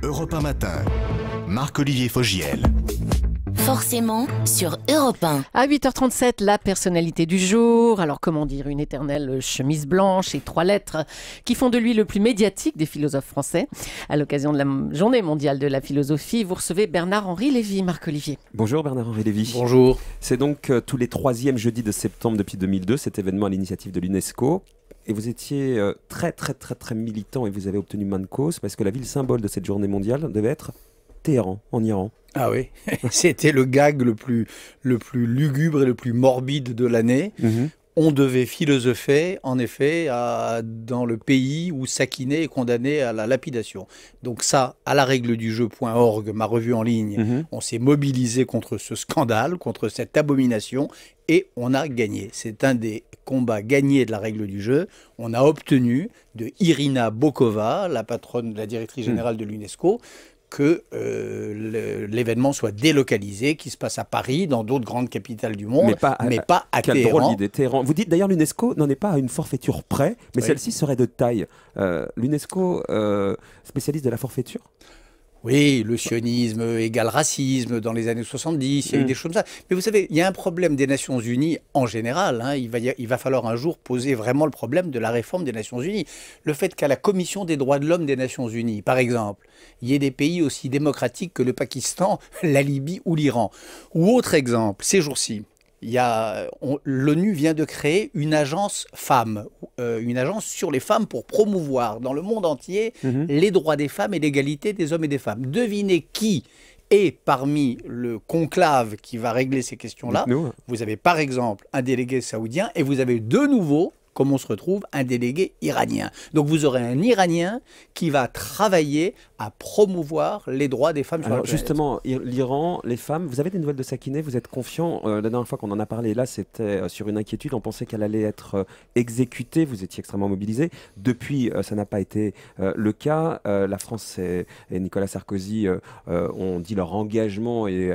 Europe 1 matin, Marc-Olivier Fogiel. Forcément sur Europe 1. À 8h37, la personnalité du jour. Alors comment dire, une éternelle chemise blanche et 3 lettres qui font de lui le plus médiatique des philosophes français. À l'occasion de la Journée mondiale de la philosophie, vous recevez Bernard-Henri Lévy, Marc-Olivier. Bonjour Bernard-Henri Lévy. Bonjour. C'est donc tous les 3e jeudis de septembre depuis 2002, cet événement à l'initiative de l'UNESCO. Et vous étiez très militant et vous avez obtenu main de cause parce que la ville symbole de cette journée mondiale devait être Téhéran, en Iran. Ah oui, c'était le gag le plus lugubre et le plus morbide de l'année. On devait philosopher, en effet, dans le pays où Sakineh est condamné à la lapidation. Donc ça, à la règle du jeu.org, ma revue en ligne, on s'est mobilisé contre ce scandale, contre cette abomination, et on a gagné. C'est un des combats gagnés de la règle du jeu. On a obtenu de Irina Bokova, la patronne, la directrice générale de l'UNESCO, que l'événement soit délocalisé, qu'il se passe à Paris, dans d'autres grandes capitales du monde, mais pas à Quelle Téhéran. drôle d'idée, Téhéran. Vous dites d'ailleurs l'UNESCO n'en est pas à une forfaiture près, mais Oui. celle-ci serait de taille. L'UNESCO, spécialiste de la forfaiture? Oui, le sionisme égale racisme dans les années 70, il y a eu des choses comme ça. Mais vous savez, il y a un problème des Nations Unies en général. Il va falloir un jour poser vraiment le problème de la réforme des Nations Unies. Le fait qu'à la Commission des droits de l'homme des Nations Unies, par exemple, il y ait des pays aussi démocratiques que le Pakistan, la Libye ou l'Iran. Ou autre exemple, ces jours-ci, l'ONU vient de créer une agence femmes, une agence sur les femmes pour promouvoir dans le monde entier les droits des femmes et l'égalité des hommes et des femmes. Devinez qui est parmi le conclave qui va régler ces questions-là. Vous avez par exemple un délégué saoudien et vous avez de nouveau, comme on se retrouve, un délégué iranien. Donc vous aurez un Iranien qui va travailler à promouvoir les droits des femmes sur la Alors planète. justement, l'Iran, les femmes, vous avez des nouvelles de Sakineh? Vous êtes confiant? La dernière fois qu'on en a parlé, là, c'était sur une inquiétude. On pensait qu'elle allait être exécutée. Vous étiez extrêmement mobilisé. Depuis, ça n'a pas été le cas. La France et Nicolas Sarkozy ont dit leur engagement et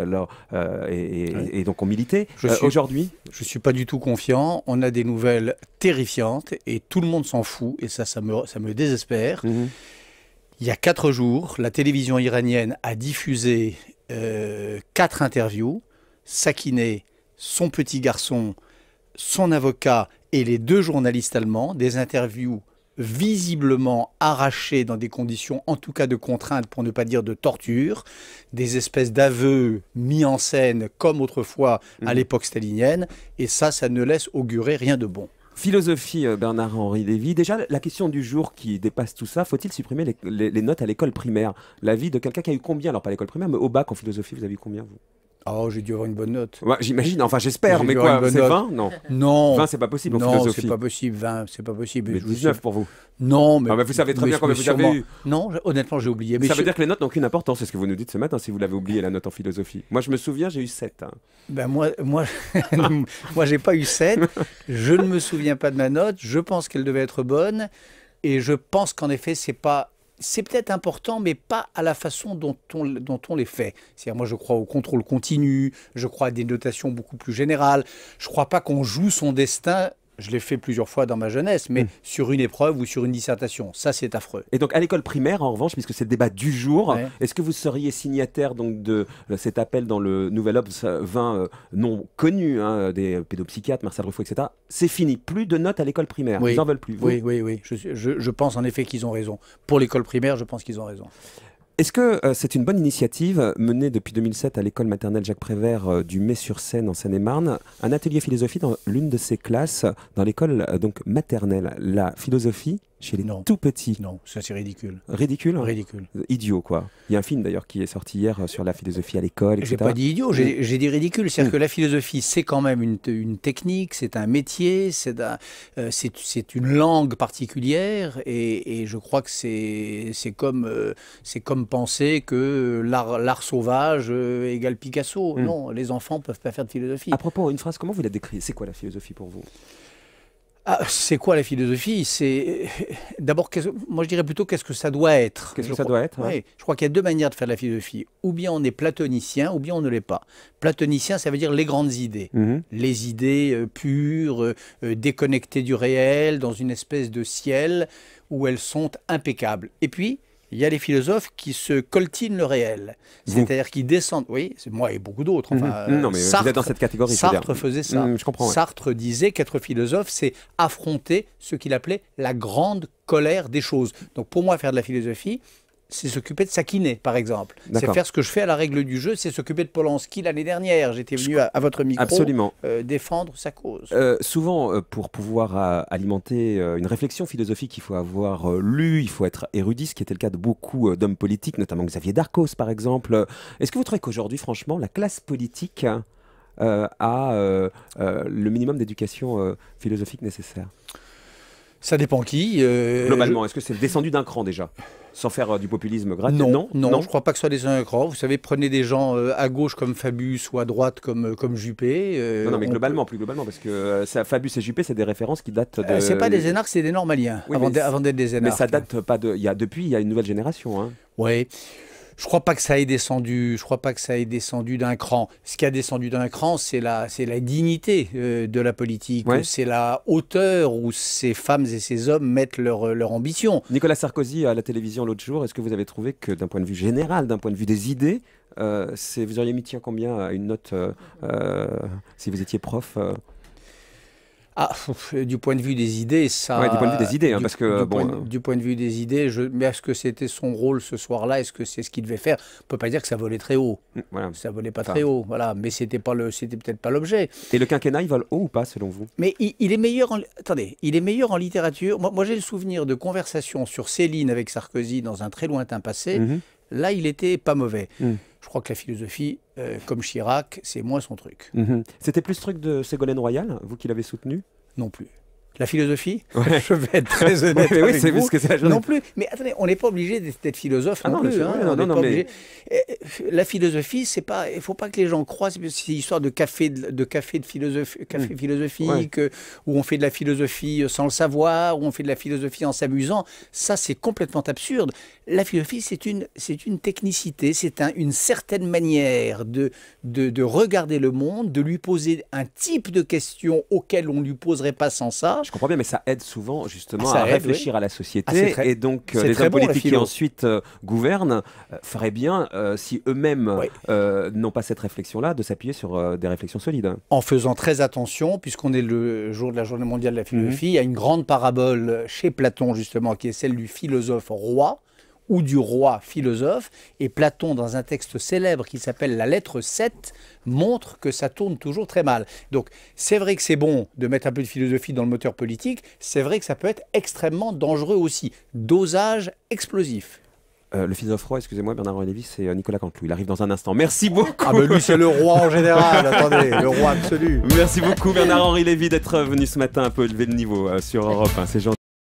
donc ont milité. Aujourd'hui, Je ne suis pas du tout confiant. On a des nouvelles terrifiantes et tout le monde s'en fout. Et ça me désespère. Il y a 4 jours, la télévision iranienne a diffusé 4 interviews. Sakineh, son petit garçon, son avocat et les 2 journalistes allemands. Des interviews visiblement arrachées dans des conditions, en tout cas de contrainte, pour ne pas dire de torture. Des espèces d'aveux mis en scène comme autrefois à l'époque stalinienne. Et ça ne laisse augurer rien de bon. philosophie, Bernard-Henri Lévy. Déjà, la question du jour qui dépasse tout ça, faut-il supprimer les notes à l'école primaire? L'avis de quelqu'un qui a eu combien? Alors pas à l'école primaire, mais au bac en philosophie, vous avez eu combien, vous? Oh, j'ai dû avoir une bonne note. Ouais, j'imagine, enfin j'espère, J'ai mais dû avoir quoi, une c'est bonne 20? Non. Non. 20, c'est pas possible en Non, philosophie. c'est pas possible. 20, c'est pas possible. Mais 19 pour vous. Non, mais... Ah, mais vous savez très bien combien vous sûrement. avez eu. Non, honnêtement, j'ai oublié. Mais Ça veut dire que les notes n'ont aucune importance, c'est ce que vous nous dites ce matin, si vous l'avez oublié, la note en philosophie. Moi, je me souviens, j'ai eu 7. Hein. Ben moi, j'ai pas eu 7. Je ne me souviens pas de ma note. Je pense qu'elle devait être bonne. Et je pense qu'en effet, c'est peut-être important, mais pas à la façon dont on les fait. C'est-à-dire, moi, je crois au contrôle continu, je crois à des notations beaucoup plus générales. Je ne crois pas qu'on joue son destin. Je l'ai fait plusieurs fois dans ma jeunesse, mais sur une épreuve ou sur une dissertation. Ça, c'est affreux. Et donc, à l'école primaire, en revanche, puisque c'est le débat du jour, Ouais. est-ce que vous seriez signataire donc, de cet appel dans le Nouvel Obs 20 non connu, hein, des pédopsychiatres, Marcel Ruffo, etc. C'est fini. Plus de notes à l'école primaire. Oui. Ils n'en veulent plus. Vous Oui. Je pense en effet qu'ils ont raison. Pour l'école primaire, je pense qu'ils ont raison. Est-ce que c'est une bonne initiative menée depuis 2007 à l'école maternelle Jacques Prévert du Mets-sur-Seine en Seine-et-Marne, un atelier philosophie dans l'une de ses classes, dans l'école donc maternelle, la philosophie chez les tout petits? Non, ça c'est ridicule. Ridicule, hein? Ridicule. Idiot, quoi. Il y a un film d'ailleurs qui est sorti hier sur la philosophie à l'école, etc. J'ai pas dit idiot, j'ai dit ridicule. C'est-à-dire que la philosophie, c'est quand même une technique, c'est un métier, c'est une langue particulière, et je crois que c'est comme penser que l'art sauvage égale Picasso. Non, les enfants peuvent pas faire de philosophie. À propos, une phrase, comment vous la décrivez? C'est quoi la philosophie pour vous? Ah, c'est quoi la philosophie? C'est d'abord, moi je dirais plutôt qu'est-ce que ça doit être. Qu'est-ce que ça doit être, hein? Oui, je crois qu'il y a deux manières de faire de la philosophie. Ou bien on est platonicien, ou bien on ne l'est pas. Platonicien, ça veut dire les grandes idées. Les idées pures, déconnectées du réel, dans une espèce de ciel où elles sont impeccables. Et puis, il y a les philosophes qui se coltinent le réel. C'est-à-dire qui descendent, oui, c'est moi et beaucoup d'autres. Enfin, Non, mais Sartre, vous êtes dans cette catégorie. Sartre faisait ça. Je comprends. Ouais. Sartre disait qu'être philosophe, c'est affronter ce qu'il appelait la grande colère des choses. Donc pour moi, faire de la philosophie, c'est s'occuper de Sakiné, par exemple. C'est faire ce que je fais à la règle du jeu, c'est s'occuper de Polanski l'année dernière. J'étais venu à votre micro défendre sa cause. Souvent, pour pouvoir alimenter une réflexion philosophique, il faut avoir lu, il faut être érudit, ce qui était le cas de beaucoup d'hommes politiques, notamment Xavier Darcos, par exemple. Est-ce que vous trouvez qu'aujourd'hui, franchement, la classe politique a le minimum d'éducation philosophique nécessaire? Ça dépend qui. Globalement, est-ce que c'est descendu d'un cran déjà? Sans faire du populisme gratuit? Non, je ne crois pas que ce soit descendu d'un cran. Vous savez, prenez des gens à gauche comme Fabius ou à droite comme Juppé. Non, mais globalement, plus globalement, parce que Fabius et Juppé, c'est des références qui datent de... c'est pas des énarques, c'est des normaliens, oui, avant d'être des énarques. Mais ça date pas de... Depuis, il y a une nouvelle génération. Hein. Oui. Je crois pas que ça ait descendu. Je crois pas que ça ait descendu d'un cran. Ce qui a descendu d'un cran, c'est la dignité de la politique. Ouais. C'est la hauteur où ces femmes et ces hommes mettent leur ambition. Nicolas Sarkozy à la télévision l'autre jour. Est-ce que vous avez trouvé que d'un point de vue général, d'un point de vue des idées, vous auriez mis tiens combien à une note si vous étiez prof du point de vue des idées, ça... Oui, du point de vue des idées, parce que... Du point de vue des idées, mais est-ce que c'était son rôle ce soir-là? Est-ce que c'est ce qu'il devait faire? On ne peut pas dire que ça volait très haut. Voilà. Ça volait pas très haut, voilà. Mais c'était peut-être pas l'objet. Et le quinquennat, il vole haut ou pas, selon vous? Mais il est meilleur en... Attendez, il est meilleur en littérature. Moi j'ai le souvenir de conversations sur Céline avec Sarkozy dans un très lointain passé. Là, il était pas mauvais. Je crois que la philosophie, comme Chirac, c'est moins son truc. C'était plus truc de Ségolène Royal, vous qui l'avez soutenu? Non plus. La philosophie, je vais être très honnête avec vous. Parce que c'est non plus. Mais attendez, on n'est pas obligé d'être philosophe non plus. La philosophie, c'est pas. Il faut pas que les gens croient. C'est une histoire de café de philosophie, philosophique, où on fait de la philosophie sans le savoir, où on fait de la philosophie en s'amusant. Ça, c'est complètement absurde. La philosophie, c'est une technicité, c'est une certaine manière de regarder le monde, de lui poser un type de questions auxquelles on ne lui poserait pas sans ça. Je comprends bien, mais ça aide souvent justement à réfléchir à la société. Et donc les hommes politiques qui ensuite gouvernent feraient bien, si eux-mêmes n'ont pas cette réflexion-là, de s'appuyer sur des réflexions solides. En faisant très attention, puisqu'on est le jour de la Journée mondiale de la philosophie, il y a une grande parabole chez Platon justement, qui est celle du philosophe roi, ou du roi philosophe, et Platon, dans un texte célèbre qui s'appelle la lettre 7, montre que ça tourne toujours très mal. Donc c'est vrai que c'est bon de mettre un peu de philosophie dans le moteur politique, c'est vrai que ça peut être extrêmement dangereux aussi. Dosage explosif. Le philosophe roi, excusez-moi, Bernard-Henri Lévy, c'est Nicolas Canteloup. Il arrive dans un instant. Merci beaucoup. Ah ben lui, c'est le roi en général, attendez, le roi absolu. Merci beaucoup Bernard-Henri Lévy d'être venu ce matin un peu élever le niveau sur Europe 1. C'est gentil.